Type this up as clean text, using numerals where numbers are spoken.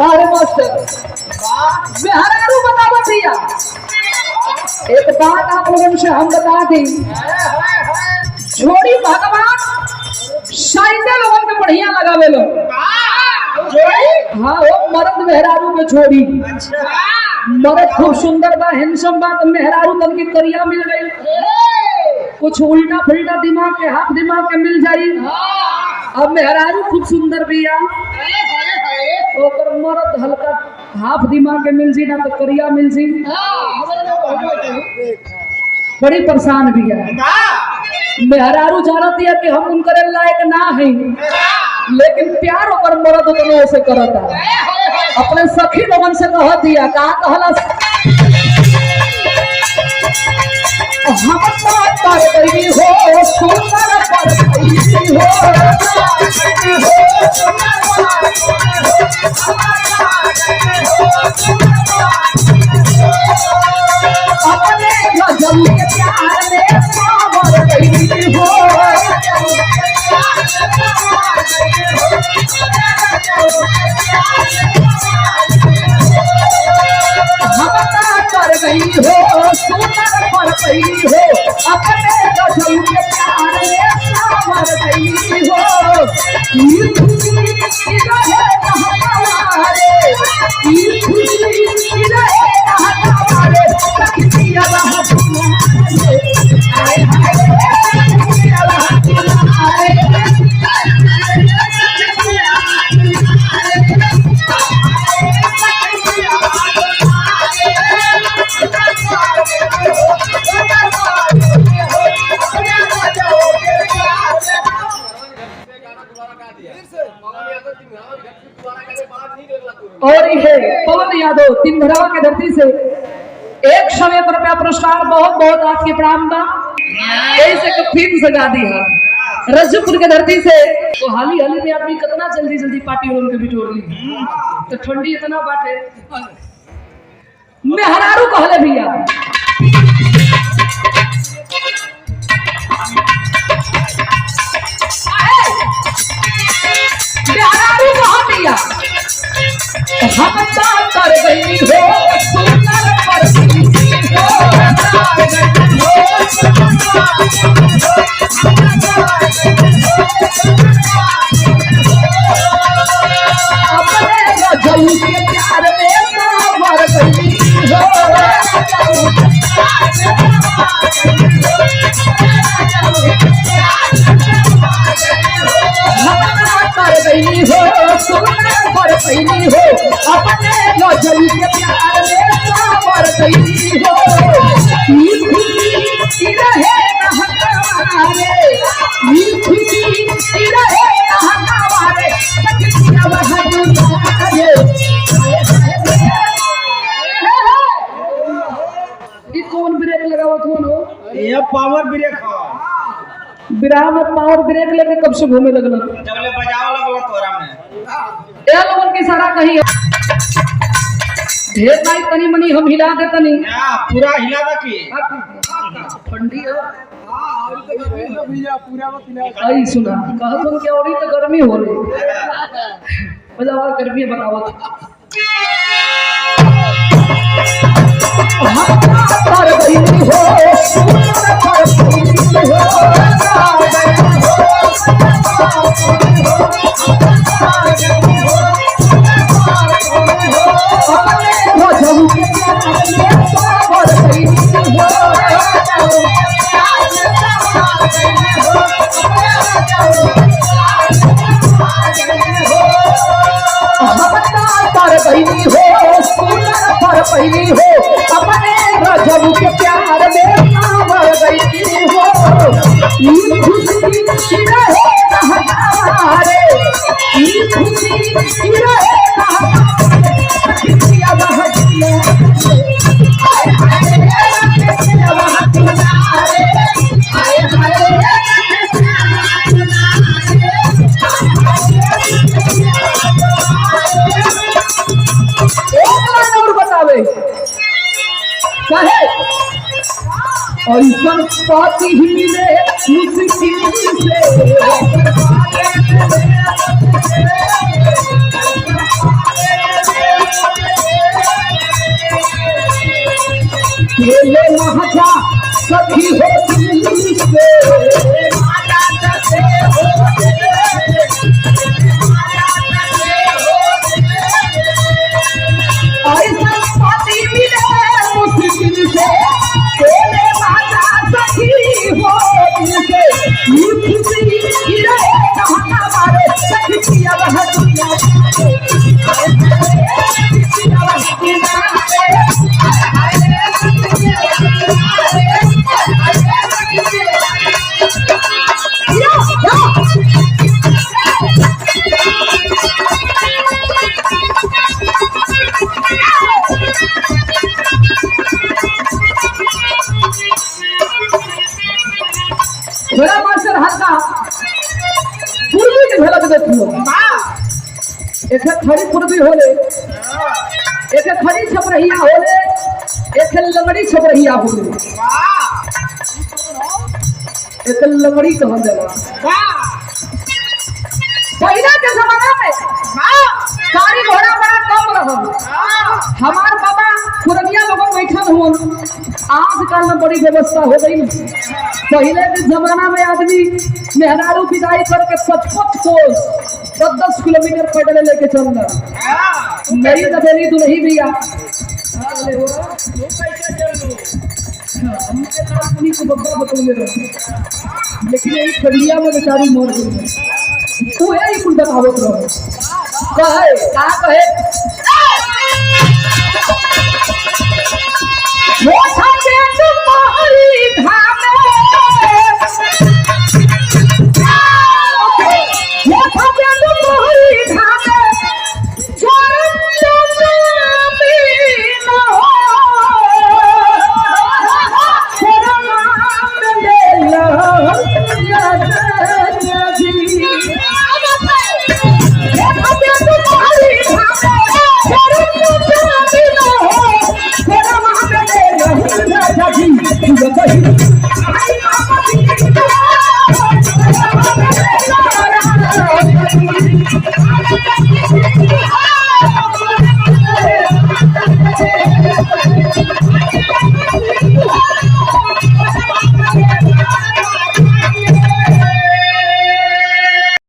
सारे मास्टर मेहरारू बतावा भैया एक बात आप लोगों से हम बता दें, जोड़ी भगवान साइते लोगों के बढ़िया लगावे लो। हाँ वो मर्द मेहरारू के जोड़ी, मर्द खूब सुंदर बा, हैंडसम बा, तो मेहरारू तन की करिया मिल गई, कुछ उल्टा फुल्टा दिमाग के हाथ दिमाग के मिल जाई। अब मेहरारू खूब सुंदर बिया, ओकर मर्द हल्का हाफ दिमाग के मिल जी ना तो करिया मिल जी, बड़ी परेशान बिया। मेहरारू जानत है कि हम उनके लायक ना है, लेकिन प्यार ओकर मर्द उतने से करता। अपने सखी लोगन से कह दिया, कहा कहला हम पर गई हो सुंदर पर गई हो, अपने गजल के प्यार में सावर गई हो, कर गई हो सुंदर पर गई हो, अपने गजल के प्यार में सावर गई हो। ये खुशी रहे हमारे, ये खुशी रहे हमारे, सखिया हमारे, हाय और ये पवन यादव तिमधरावा के धरती से 100 रुपया पुरस्कार, बहुत बहुत आपके प्रणाम बा। ऐसे के फिल्म सजा दी है रजपुर के धरती से, तो हाली हाली में आदमी कितना जल्दी जल्दी पार्टी और उनके बिटोर ली, तो ठंडी इतना बाटे। मेहरारू कहले भैया मेहरारू कहा भैया हम कर गई हो सुंदर पर गई हो, अपने गजल के प्यार में सावर गई हो, कर गई हो सुंदर पर गई हो, अपने गजल के प्यार में सावर गई हो। ये खुशी रहे हमारे, ये खुशी रहे हमारे, सखिया हमारे। ये कौन ब्रेक लगावत हो? ये पावर ब्रेक है। बिराह में पावर ब्रेक लेके कब से घूमे लगल? जब ले बजाव लगल तोरा में ए लोगन के सारा कहीं ढेर नहीं, तनी मनी हम हिला दे तनी, हां पूरा हिला दा की ठंडी है। हां और तो भैया पूरा मत हिला। आई सुना कहत हम के औरी तो गर्मी हो रही, बजावा गर्मी बतावत हम पर गई हो सुंदर पर गई पहली हो, अपने रजब के प्यार में सावर गई हो। ये खुशी रहे हमारे, ये खुशी रहे ऐसा पाती ही मिले मुश्किल से, के झलक देखियो एक खड़ी पूर्वी होले एक खड़ी छपरहिया होले एक लंगड़ी छपरहिया होले एक लंगड़ी कहल जाला पहले के जमाना में गाड़ी घोड़ा बड़ा कम रहल हमार बाबा पुरनिया लोग बैठल हुन आजकल में बड़ी व्यवस्था हो गई पहले के जमाना में आदमी मेहरारू विदाई करके 55 कोस 10-10 किलोमीटर पैदल लेके चलना मेरी दबेली दुल्ही भी आ को बब्बा बतौले रहे लेकिन यही खंडिया में बेचारी मर गई तू है ही कुल बतावत रहो कहे का कहे